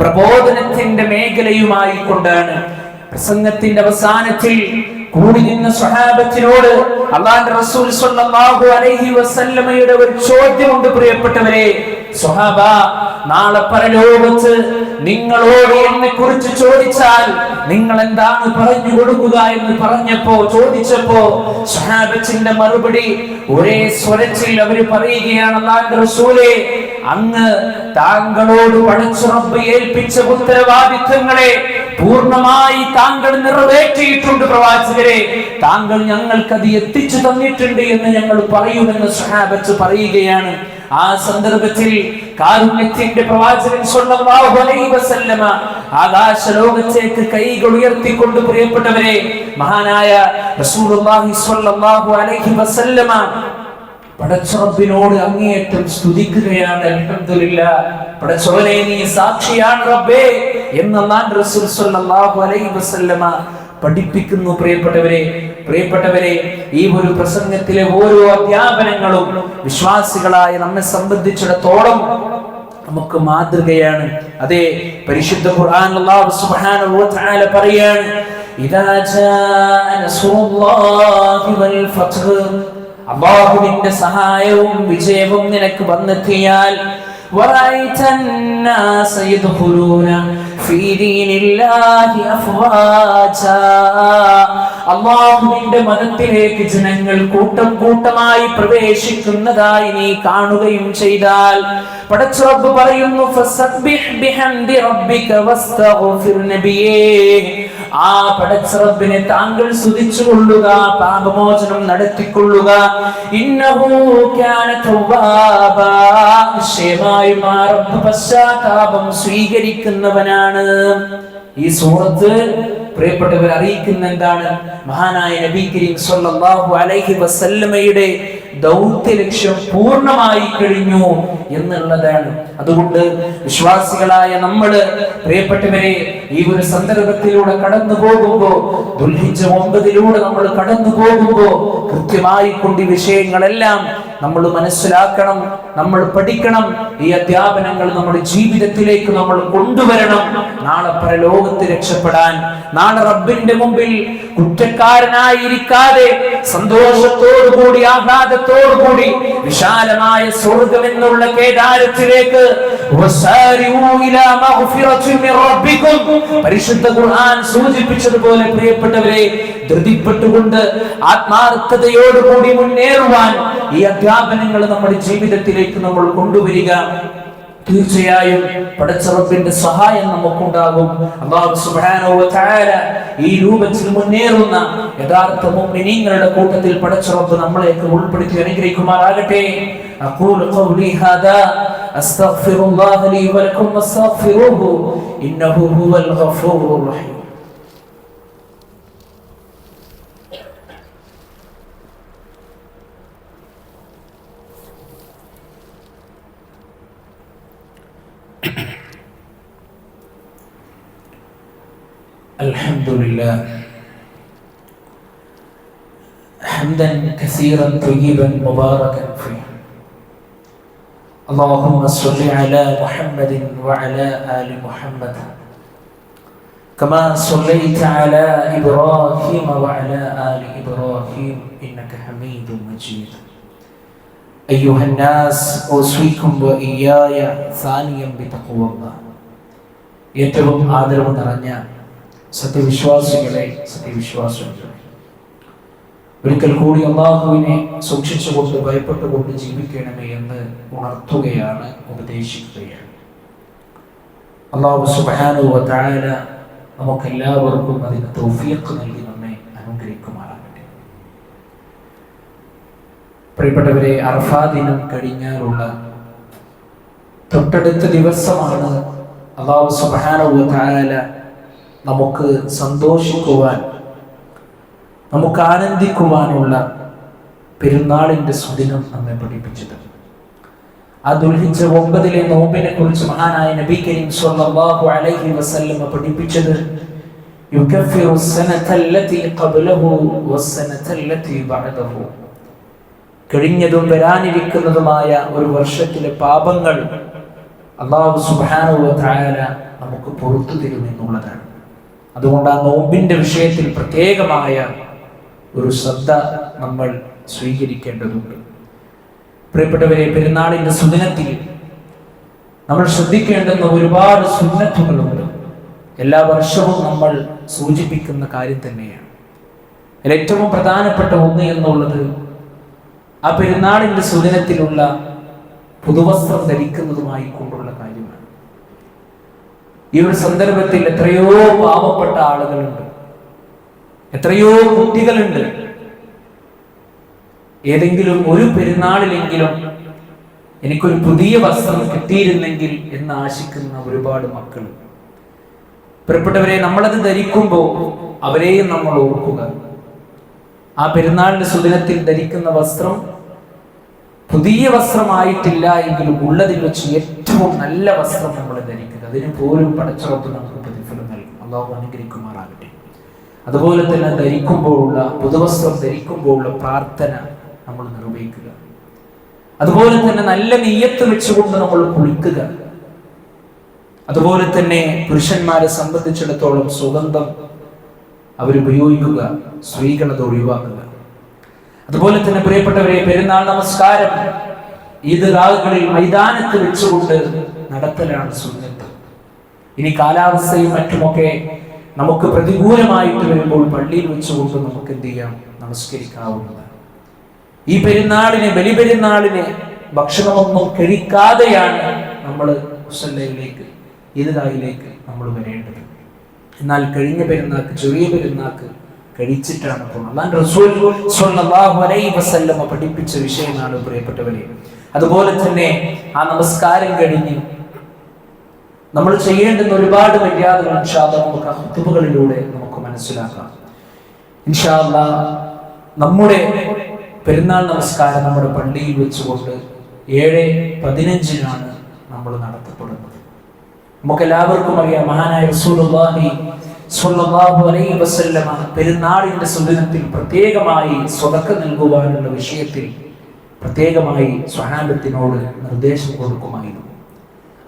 പ്രബോധനത്തിന്റെ മേഖലയുമായി കൊണ്ടാണ്. പ്രസംഗത്തിന്റെ അവസാനത്തിൽ കൂടി നിന്ന സ്വഹാബത്തിനോട് അല്ലാഹുവിന്റെ റസൂൽ സല്ലല്ലാഹു അലൈഹി വസല്ലമയുടെ ഒരു ചോദ്യമുണ്ട്. പ്രിയപ്പെട്ടവരെ സ്വഹാബ, നാളെ പരലോകത്ത് നിങ്ങളോട് എന്നെ കുറിച്ച് ചോദിച്ചാൽ നിങ്ങൾ എന്താണ് പറഞ്ഞു കൊടുക്കുക എന്ന് ചോദിച്ചപ്പോ സ്വഹാബത്തിന്റെ മറുപടി ഒരേ സ്വരത്തിൽ അവർ പറയുകയാണ്, അല്ലാഹുവിന്റെ റസൂലേ, അങ്ങ് താങ്കളോട് പടച്ച റബ്ബ് ഏൽപ്പിച്ച ഉത്തരവാദിത്തങ്ങളെ പൂർണ്ണമായി താങ്കൾ നിറവേറ്റിയിട്ടുണ്ട് പ്രവാചകരെ, താങ്കൾ ഞങ്ങൾക്കത് എത്തിച്ചു തന്നിട്ടുണ്ട് എന്ന് ഞങ്ങൾ പറയുമെന്ന് സ്വഹാബത്ത് പറയുകയാണ്. ആ സന്ദർഭത്തിൽ കാരുണ്യത്തിന്റെ പ്രവാചകൻ സ്വല്ലല്ലാഹു അലൈഹി വസല്ലമ ആകാശലോകത്തേക്ക് കൈകൾ ഉയർത്തിക്കൊണ്ട് പ്രിയപ്പെട്ടവരെ മഹാനായ റസൂലുള്ളാഹി സ്വല്ലല്ലാഹു അലൈഹി വസല്ലമ പടച്ച റബ്ബിനോട് അങ്ങേയറ്റം സ്തുതിക്കുകയാണ്. അൽഹംദുലില്ലാഹ്, പടച്ചവനെ നീ സാക്ഷിയാണ് റബ്ബേ എന്ന് അല്ലാഹുവിന്റെ റസൂൽ സ്വല്ലല്ലാഹു അലൈഹി വസല്ലമ പഠിപ്പിക്കുന്നു. പ്രിയപ്പെട്ടവരെ, ഈ ഒരു പ്രസംഗത്തിലെ ഓരോ അധ്യാപനങ്ങളും വിശ്വാസികളായ നമ്മെ സംബന്ധിച്ചിടത്തോളം നമുക്ക് മാതൃകയാണ്. അതേ പരിശുദ്ധ ഖുർആൻ അല്ലാഹു സുബ്ഹാനഹു വ തആല പറയാണ്, ഇദാ ജാഅ നസ്റുല്ലാഹി വൽ ഫത്ഹ്, അല്ലാഹുവിന്റെ സഹായവും വിജയവും നിനക്ക് വന്നെത്തിയാൽ, വറഅയ്ത അന്നാസ യദ്ഖുലൂന ഫീ ദീനില്ലാഹി അഫ്വാജാ, അല്ലാഹുവിന്റെ മതത്തിലേക്ക് ജനങ്ങൾ കൂട്ടം കൂട്ടമായി പ്രവേശിക്കുന്നതായി നീ കാണുകയും ചെയ്താൽ, പടച്ച റബ്ബ് പറയുന്നു, ഫസബ്ബിഹ് ബിഹംദി റബ്ബിക വസ്തഗ്ഫിർ നബിയേ, ആ പടച്ച റബ്ബിനെ താങ്കൾ സ്തുതിച്ചുകൊള്ളുക, പാപമോചനം നടത്തിക്കൊള്ളുക. ഇന്നഹു കാന തവ്വാബാ, നിശ്ചയമായും ആ റബ്ബ് പശ്ചാത്താപം സ്വീകരിക്കുന്നവനാണ്. ഈ സൂറത്ത് പ്രിയപ്പെട്ടവർ അറിയിക്കുന്ന എന്താണ്? മഹാനായ നബി കരീം സല്ലല്ലാഹു അലൈഹി വസല്ലമയുടെ ദൗത്യ ലക്ഷ്യം പൂർണ്ണമായി കഴിഞ്ഞു എന്നുള്ളതാണ്. അതുകൊണ്ട് വിശ്വാസികളായ നമ്മള് പ്രിയപ്പെട്ടവരെ ഈ ഒരു സന്ദർഭത്തിലൂടെ കടന്നു പോകുമ്പോ, ദുൽഹിജ്ജ 9 നമ്മൾ കടന്നു പോകുമ്പോ കൃത്യമായി കൊണ്ട് വിഷയങ്ങളെല്ലാം നമ്മൾ മനസ്സിലാക്കണം, നമ്മൾ പഠിക്കണം. ഈ അധ്യാപനങ്ങൾ നമ്മുടെ ജീവിതത്തിലേക്ക് നമ്മൾ കൊണ്ടുവരണം. നാളെ പരലോകത്ത് രക്ഷപ്പെടാൻ, നാളെ റബ്ബിന്റെ മുമ്പിൽ കുറ്റക്കാരനായിരിക്കാതെ സന്തോഷത്തോടുകൂടി ആഹ്ലാദത്തോടുകൂടി വിശാലമായ സ്വർഗ്ഗം എന്നുള്ള കേദാരത്തിലേക്ക് പരിശുദ്ധ ഖുർആൻ സൂചിപ്പിച്ചതുപോലെ പ്രിയപ്പെട്ടവരെ, ധൃതിപ്പെട്ടുകൊണ്ട് ആത്മാർത്ഥതയോടുകൂടി മുന്നേറുവാൻ ഈ അധ്യാപനങ്ങൾ നമ്മുടെ ജീവിതത്തിലേക്ക് നമ്മൾ കൊണ്ടുവരിക. തീർച്ചയായും പടച്ച റബ്ബിന്റെ സഹായം നമുക്കുണ്ടാകും. അല്ലാഹു സുബ്ഹാനഹു വ തആല ഈ രൂപത്തിൽ മുന്നേറുന്ന യഥാർത്ഥ മുഅ്മിനീങ്ങളുടെ കൂട്ടത്തിൽ പടച്ച റബ്ബ് നമ്മളെയൊക്കെ ഉൾപ്പെടുത്തി അനുഗ്രഹിക്കുമാറാകട്ടെ. അഖൂലു ഖൗലി ഹാദാ അസ്തഗ്ഫിറുല്ലാഹ ലീ വലക്കും വസ്തഗ്ഫിറൂഹു ഇന്നഹു ഹുവൽ ഗഫൂറുർ റഹീം. الحمد لله حمدا كثيرا طيبا مباركا فيه. اللهم صل على محمد وعلى آل محمد كما صليت على إبراهيم وعلى آل إبراهيم إنك حميد مجيد. أيها الناس أوصيكم وإياي ثانيا بتقوى الله. ഏറ്റവും ആദരവ് നിറഞ്ഞ സത്യവിശ്വാസികളെ, സത്യവിശ്വാസികളെ, ഒരിക്കൽ കൂടി അല്ലാഹുവിനെ സൂക്ഷിച്ചുകൊണ്ട് ഭയപ്പെട്ടുകൊണ്ട് ജീവിക്കണമേ എന്ന് ഉണർത്തുകയാണ്, ഉപദേശിക്കുകയാണ്. അല്ലാഹു സുബ്ഹാനഹു വ തആല നമുക്കെല്ലാവർക്കും അതിന് തൗഫീഖ് നൽകി നമ്മെ അനുഗ്രഹിക്കുമാറാകട്ടെ. പ്രിയപ്പെട്ടവരെ, അറഫാ ദിനം കഴിഞ്ഞാലുള്ള തൊട്ടടുത്ത ദിവസമാണ് അല്ലാഹു സുബ്ഹാനഹു വ തആല നമുക്ക് സന്തോഷിക്കുവാൻ, നമുക്ക് ആനന്ദിക്കുവാനുള്ള പെരുന്നാളിന്റെ സുദിനം നമ്മെ പഠിപ്പിച്ചത്. ആ ദുൽഹിജ്ജ 9 നോമ്പിനെ കുറിച്ച് മഹാനായ നബി കരീം സ്വല്ലല്ലാഹു അലൈഹി വസല്ലം പഠിപ്പിച്ചത്, യുകഫിറു സനതല്ലതി ഖബ്ലഹു വസ്സനതല്ലതി ബഅദഹു, കഴിഞ്ഞതും വരാനിരിക്കുന്നതുമായ ഒരു വർഷത്തിലെ പാപങ്ങൾ അല്ലാഹു സുബ്ഹാനഹു വ തആല നമുക്ക് പുറത്തു തരുമെന്നുള്ളതാണ്. അതുകൊണ്ട് ആ നോമ്പിന്റെ വിഷയത്തിൽ പ്രത്യേകമായ ഒരു ശ്രദ്ധ നമ്മൾ സ്വീകരിക്കേണ്ടതുണ്ട്. പ്രിയപ്പെട്ടവരെ, പെരുന്നാളിന്റെ സുദിനത്തിൽ നമ്മൾ ശ്രദ്ധിക്കേണ്ടുന്ന ഒരുപാട് സുന്നത്തുകളുണ്ട്. എല്ലാ വർഷവും നമ്മൾ സൂചിപ്പിക്കുന്ന കാര്യം തന്നെയാണ്. അതിൽ ഏറ്റവും പ്രധാനപ്പെട്ട ഒന്ന് എന്നുള്ളത് ആ പെരുന്നാളിന്റെ സുദിനത്തിലുള്ള പുതുവസ്ത്രം ധരിക്കുന്നതുമായി കൊണ്ടുള്ള കാര്യമാണ്. ഈ ഒരു സന്ദർഭത്തിൽ എത്രയോ പാവപ്പെട്ട ആളുകളുണ്ട്, എത്രയോ കുട്ടികളുണ്ട്. ഏതെങ്കിലും ഒരു പെരുന്നാളിലെങ്കിലും എനിക്കൊരു പുതിയ വസ്ത്രം കിട്ടിയിരുന്നെങ്കിൽ എന്ന് ആശിക്കുന്ന ഒരുപാട് മക്കൾ. പ്രിയപ്പെട്ടവരെ, നമ്മളത് ധരിക്കുമ്പോൾ അവരെയും നമ്മൾ ഓർക്കുക. ആ പെരുന്നാളിന്റെ സുദിനത്തിൽ ധരിക്കുന്ന വസ്ത്രം പുതിയ വസ്ത്രമായിട്ടില്ല എങ്കിലും ഉള്ളതിൽ വെച്ച് ഏറ്റവും നല്ല വസ്ത്രം നമ്മൾ ധരിക്കുക. അതിന് പോലും പടച്ച റബ്ബ് നമുക്ക് പ്രതിഫലം നൽകും. അല്ലാഹു അനുഗ്രഹിക്കുമാറാകട്ടെ. അതുപോലെ തന്നെ ധരിക്കുമ്പോഴുള്ള പുതുവസ്ത്രം ധരിക്കുമ്പോഴുള്ള പ്രാർത്ഥന നമ്മൾ നിർവഹിക്കുക. അതുപോലെ തന്നെ നല്ല നിയ്യത്ത് വെച്ചുകൊണ്ട് നമ്മൾ കുളിക്കുക. അതുപോലെ തന്നെ പുരുഷന്മാരെ സംബന്ധിച്ചിടത്തോളം സുഗന്ധം അവരുപയോഗിക്കുക, സ്ത്രീകൾ അത് ഒഴിവാക്കുക. അതുപോലെ തന്നെ പ്രിയപ്പെട്ടവരെ, പെരുന്നാൾ നമസ്കാരം ഈദ്ഗാഹുകളിൽ മൈതാനത്ത് വെച്ചുകൊണ്ട് നടത്തലാണ് സുന്നത്ത്. ഇനി കാലാവസ്ഥയും മറ്റുമൊക്കെ നമുക്ക് പ്രതികൂലമായിട്ട് വരുമ്പോൾ പള്ളിയിൽ വെച്ചുകൊണ്ട് നമുക്ക് എന്ത് ചെയ്യാം, നമസ്കരിക്കാവുന്നതാണ്. ഈ പെരുന്നാളിന്, ബലിപെരുന്നാളിന് ഭക്ഷണമൊന്നും കഴിക്കാതെയാണ് നമ്മൾ മുസല്ലയിലേക്ക്, ഈദ്ഗാഹിലേക്ക് നമ്മൾ വരേണ്ടത്. എന്നാൽ കഴിഞ്ഞ പെരുന്നാൾക്ക്, ചെറിയ പെരുന്നാൾക്ക് കഴിച്ചിട്ടാണ് പോകുന്നത്. അല്ലാഹു റസൂൽ സ്വല്ലല്ലാഹു അലൈഹി വസല്ലം പഠിപ്പിച്ച വിഷയമാണ് പ്രിയപ്പെട്ടവരെ. അതുപോലെ തന്നെ ആ നമസ്കാരം കഴിഞ്ഞ് നമ്മൾ ചെയ്യേണ്ടുന്ന ഒരുപാട് മര്യാദകൾ ഇൻഷാ അല്ലാഹ് നമുക്ക് ഖുതുബകളിലൂടെ നമുക്ക് മനസ്സിലാക്കാം. ഇൻഷാ അല്ലാഹ് നമ്മുടെ പെരുന്നാൾ നമസ്കാരം നമ്മുടെ പള്ളിയിൽ വെച്ചുകൊണ്ട് 7:15 നമ്മൾ നടത്തപ്പെടുന്നത്. നമുക്കെല്ലാവർക്കും അറിയാം, മഹാനായ റസൂലുള്ളാഹി സ്വല്ലല്ലാഹു അലൈഹി വസല്ലമ പെരുന്നാളിന്റെ സുന്നത്തിൽ പ്രത്യേകമായി സ്വതക്ക നൽകുവാനുള്ള വിഷയത്തിൽ പ്രത്യേകമായി സ്വഹാബത്തിനോട് നിർദ്ദേശം കൊടുക്കുമായിരുന്നു.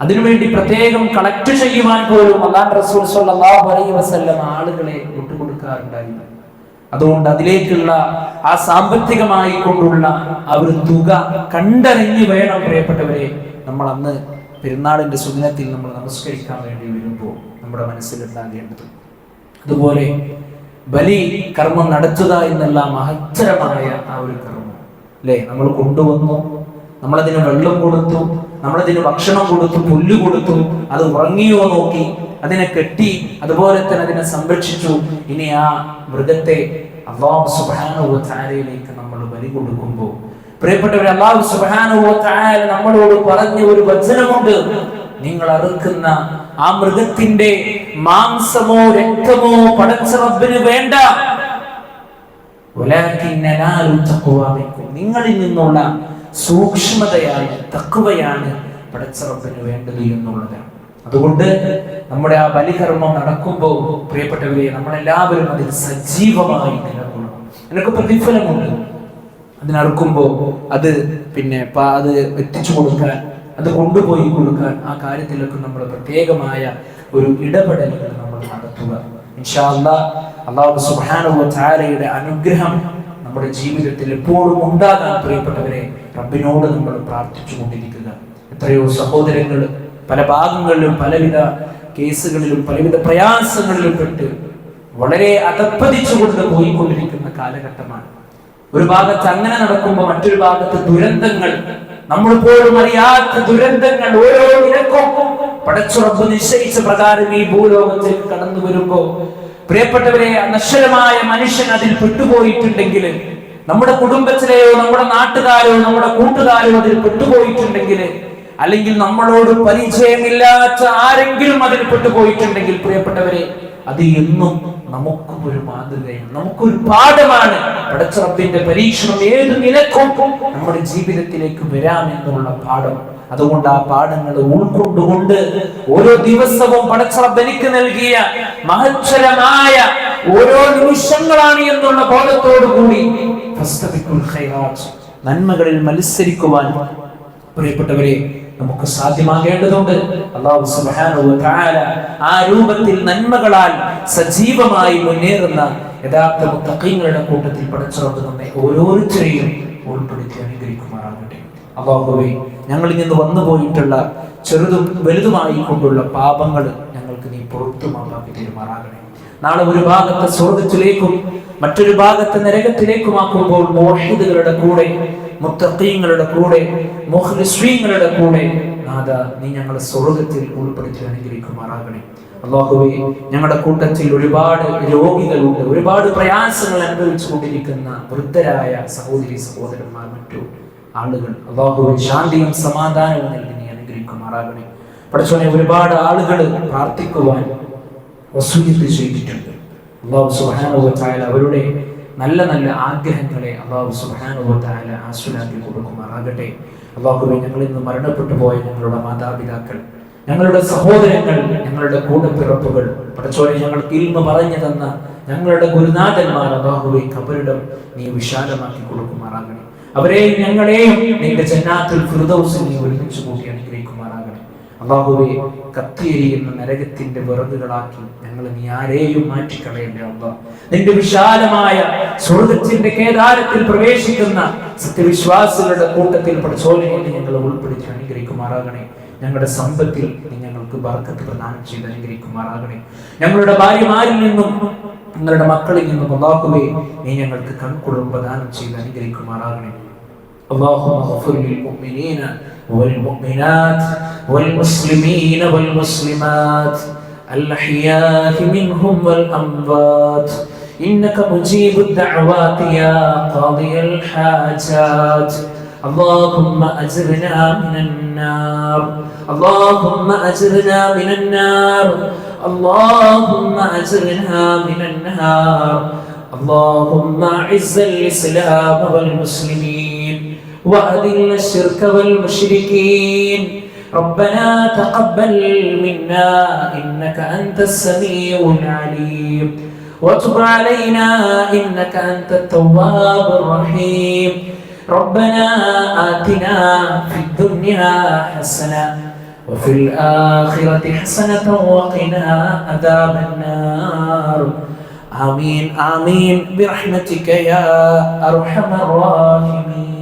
അതിനുവേണ്ടി പ്രത്യേകം കളക്ട് ചെയ്യുവാൻ പോലും അല്ലാഹു റസൂൽ സ്വല്ലല്ലാഹു അലൈഹി വസല്ലമ ആളുകളെ വിട്ടുകൊടുക്കാറുണ്ടായിരുന്നു. അതുകൊണ്ട് അതിലേക്കുള്ള ആ സാമ്പത്തികമായി കൊണ്ടുള്ള ആ ഒരു തുക കണ്ടറിഞ്ഞു വേണം പ്രിയപ്പെട്ടവരെ നമ്മൾ അന്ന് പെരുന്നാളിന്റെ സുന്നത്തിൽ നമ്മൾ നമസ്കരിക്കാൻ വേണ്ടി വരുമ്പോൾ നമ്മുടെ മനസ്സിലുണ്ടാകേണ്ടത്. അതുപോലെ ബലി കർമ്മം നടത്തുക എന്നുള്ള മഹത്തരമായ ആ ഒരു കർമ്മം അല്ലേ, നമ്മൾ കൊണ്ടുവന്നു, നമ്മളതിന് വെള്ളം കൊടുത്തു, നമ്മളതിന് ഭക്ഷണം കൊടുത്തു, പുല്ല് കൊടുത്തു, അത് ഉറങ്ങിയോ നോക്കി, അതിനെ കെട്ടി, അതുപോലെ തന്നെ അതിനെ സംരക്ഷിച്ചു. ഇനി ആ മൃഗത്തെ അല്ലാഹു സുബ്ഹാനഹു വ തആലയിലേക്ക് നമ്മൾ ബലി കൊടുക്കുമ്പോൾ പ്രിയപ്പെട്ടവരെ, അല്ലാഹു സുബ്ഹാനഹു വ തആല നമ്മളോട് പറഞ്ഞ ഒരു വചനമുണ്ട്, നിങ്ങൾ അറുക്കുന്ന ആ മൃഗത്തിന്റെ മാംസമോ രക്തമോ പടച്ച റബ്ബിന് വേണ്ട, നിങ്ങളിൽ നിന്നുള്ള സൂക്ഷ്മതയാണ്, തഖ്വയാണ് പടച്ച റബ്ബിന് വേണ്ടത് എന്നുള്ളതാണ്. അതുകൊണ്ട് നമ്മുടെ ആ ബലികർമ്മം നടക്കുമ്പോൾ പ്രിയപ്പെട്ടവരെ, നമ്മളെല്ലാവരും അതിൽ സജീവമായി നിലകൊള്ളണം. എനിക്ക് പ്രതിഫലമുണ്ട് അതിനറുക്കുമ്പോൾ, അത് പിന്നെ അത് എത്തിച്ചു കൊടുക്കാൻ, അത് കൊണ്ടുപോയി കൊടുക്കാൻ, ആ കാര്യത്തിലൊക്കെ നമ്മൾ പ്രത്യേകമായ ഒരു ഇടപെടലുകൾ നമ്മൾ നടത്തുക. ഇൻഷാ അല്ലാഹ് അല്ലാഹു സുബ്ഹാനഹു വ തആലയുടെ അനുഗ്രഹം നമ്മുടെ ജീവിതത്തിൽ എപ്പോഴും ഉണ്ടാകാൻ പ്രിയപ്പെട്ടവരെ റബ്ബിനോട് നമ്മൾ പ്രാർത്ഥിച്ചു കൊണ്ടിരിക്കുക. എത്രയോ സഹോദരങ്ങൾ പല ഭാഗങ്ങളിലും പലവിധ കേസുകളിലും പലവിധ പ്രയാസങ്ങളിലും പെട്ട് വളരെ അധപ്പതിച്ചുകൊണ്ട് പോയിക്കൊണ്ടിരിക്കുന്ന കാലഘട്ടമാണ്. ഒരു ഭാഗത്ത് അങ്ങനെ നടക്കുമ്പോൾ മറ്റൊരു ഭാഗത്ത് ദുരന്തങ്ങൾ, നമ്മൾ പോലും അറിയാത്ത ദുരന്തങ്ങൾ ഓരോ നിരക്കും പടച്ച റബ്ബ് നിശ്ചയിച്ച പ്രകാരം ഈ ഭൂലോകത്തിൽ കടന്നു വരുമ്പോ പ്രിയപ്പെട്ടവരെ, നശ്വരമായ മനുഷ്യൻ അതിൽ പെട്ടുപോയിട്ടുണ്ടെങ്കിൽ, നമ്മുടെ കുടുംബത്തിലെയോ നമ്മുടെ നാട്ടുകാരോ നമ്മുടെ കൂട്ടുകാരോ അതിൽ പെട്ടുപോയിട്ടുണ്ടെങ്കിൽ, അല്ലെങ്കിൽ നമ്മളോട് പരിചയമില്ലാത്ത ആരെങ്കിലും അതിൽ പെട്ടുപോയിട്ടുണ്ടെങ്കിൽ പ്രിയപ്പെട്ടവരെ, അത് എന്നും നമുക്കും ഒരു മാതൃകയാണ്, നമുക്കൊരു പാഠമാണ്. പടച്ച റബ്ബിന്റെ പരീക്ഷണം ഏത് നിലക്കും നമ്മുടെ ജീവിതത്തിലേക്ക് വരാമെന്നുള്ള പാഠം. അതുകൊണ്ട് ആ പാഠങ്ങൾ ഉൾക്കൊണ്ടുകൊണ്ട് ഓരോ ദിവസവും പടച്ച റബ്ബ് എനിക്ക് നൽകിയ മഹത്തരമായ ഓരോ നിമിഷങ്ങളാണ് എന്നുള്ള ബോധത്തോടു കൂടി നന്മകളിൽ മത്സരിക്കുവാൻ പ്രിയപ്പെട്ടവരെ നമുക്ക് സാധ്യമാകേണ്ടതുണ്ട്. അല്ലാഹു സുബ്ഹാനഹു വ തആല ആ രൂപത്തിൽ നന്മകളാൽ സജീവമായി മുന്നേറുന്ന യഥാർത്ഥ മുത്തഖീങ്ങളുടെ കൂട്ടത്തിൽ പടച്ച റബ്ബ് നമ്മെ ഓരോരുത്തരെയും ഉൾപ്പെടുത്തി അനുഗ്രഹിക്കുമാറാകട്ടെ. അല്ലാഹുവേ, ഞങ്ങളിൽ നിന്ന് വന്നു പോയിട്ടുള്ള ചെറുതും വലുതുമായി കൊണ്ടുള്ള പാപങ്ങൾ ഞങ്ങൾക്ക് നീ പുറത്തു മാപ്പാക്കി തരുമാറാകണേ. നാളെ ഒരു ഭാഗത്തെ സ്വർഗത്തിലേക്കും മറ്റൊരു ഭാഗത്തെ നരകത്തിലേക്കുമാക്കുമ്പോൾ മുവഹ്ഹിദുകളുടെ കൂടെ, മുത്തഖീങ്ങളുടെ കൂടെ, മുഖ്ലിസീങ്ങളുടെ കൂടെ നാദാ നീ ഞങ്ങളെ സ്വർഗത്തിൽ ഉൾപ്പെടുത്തി അനുഗ്രഹിക്കുമാറാകണേ. അല്ലാഹുവേ, ഞങ്ങളുടെ കൂട്ടത്തിൽ ഒരുപാട് രോഗികളുണ്ട്, ഒരുപാട് പ്രയാസങ്ങൾ അനുഭവിച്ചു കൊണ്ടിരിക്കുന്ന വൃദ്ധരായ സഹോദരി സഹോദരന്മാർ, മറ്റു ആളുകൾ. അല്ലാഹുവേ, ശാന്തിയും സമാധാനവും നൽകി നീ അനുഗ്രഹിക്കുമാറാകണേ. പടച്ചോനെ, ഒരുപാട് ആളുകൾ പ്രാർത്ഥിക്കുവാൻ വസൂയത്ത് ചെയ്തിട്ടുണ്ട്. അല്ലാഹു സുബ്ഹാനഹു വ തആല അവരുടെ നല്ല നല്ല ആഗ്രഹങ്ങളെ അല്ലാഹു സുബ്ഹാനഹു വ തആല ആസ്വലാക്കി കൊടുക്കുമാറാകട്ടെ. അല്ലാഹുവേ, ഞങ്ങളിൽ നിന്ന് മരണപ്പെട്ടു പോയ ഞങ്ങളുടെ മാതാപിതാക്കൾ, ഞങ്ങളുടെ സഹോദരങ്ങൾ, ഞങ്ങളുടെ കൂടപ്പിറപ്പുകൾ, പടച്ചോനെ ഞങ്ങൾക്ക് ഇൽമ പറഞ്ഞു തന്ന ഞങ്ങളുടെ ഗുരുനാഥന്മാർ അല്ലാഹുവേ ഖബറിടം നീ വിശാലമാക്കി കൊടുക്കുമാറാകണേ. അവരെയും ഞങ്ങളെയും നിന്റെ ജന്നാത്തുൽ ഫിർദൗസിൽ നീ ഒരുമിച്ച് കൂട്ടി അനുഗ്രഹിക്കുമാറാകണേ. അല്ലാഹുവേ കത്തിയെരിയുന്ന നരകത്തിന്റെ വിറകുകളാക്കി ഞങ്ങളെ നീ ആരെയും മാറ്റിക്കളയല്ലേ അല്ലാഹ്. നിന്റെ വിശാലമായ സ്വർഗ്ഗത്തിന്റെ കേദാരത്തിൽ പ്രവേശിക്കുന്ന സത്യവിശ്വാസികളുടെ കൂട്ടത്തിൽ പഠിച്ചോനെ ഞങ്ങളെ ഉൾപ്പെടുത്തി അനുഗ്രഹിക്കുമാറാകണേ. ഞങ്ങളുടെ സമ്പത്തിൽ നീ ഞങ്ങൾക്ക് ബർക്കത്ത് പ്രദാനം ചെയ്ത് അനുഗ്രഹിക്കുമാറാകണേ. ഞങ്ങളുടെ ഭാര്യമാരിൽ നിന്നും ഞങ്ങളുടെ മക്കളിൽ നിന്നും അല്ലാഹുവേ നീ ഞങ്ങൾക്ക് കൺകുളിർമ പ്രദാനം ചെയ്ത് അനുഗ്രഹിക്കുമാറാകണേ. اللهم اغفر للمؤمنين والمؤمنات والمسلمين والمسلمات الأحياء منهم والأموات إنك مجيب الدعوات يا قاضي الحاجات. اللهم أجرنا من النار، اللهم أجرنا من النار، اللهم أجرنا من النار. اللهم أعز الإسلام والمسلمين وأذل الشرك والمشركين. ربنا تقبل منا إنك أنت السميع العليم وتب علينا إنك أنت التواب الرحيم. ربنا آتنا في الدنيا حسنة وفي الآخرة حسنة وقنا عذاب النار. آمين آمين برحمتك يا أرحم الراحمين.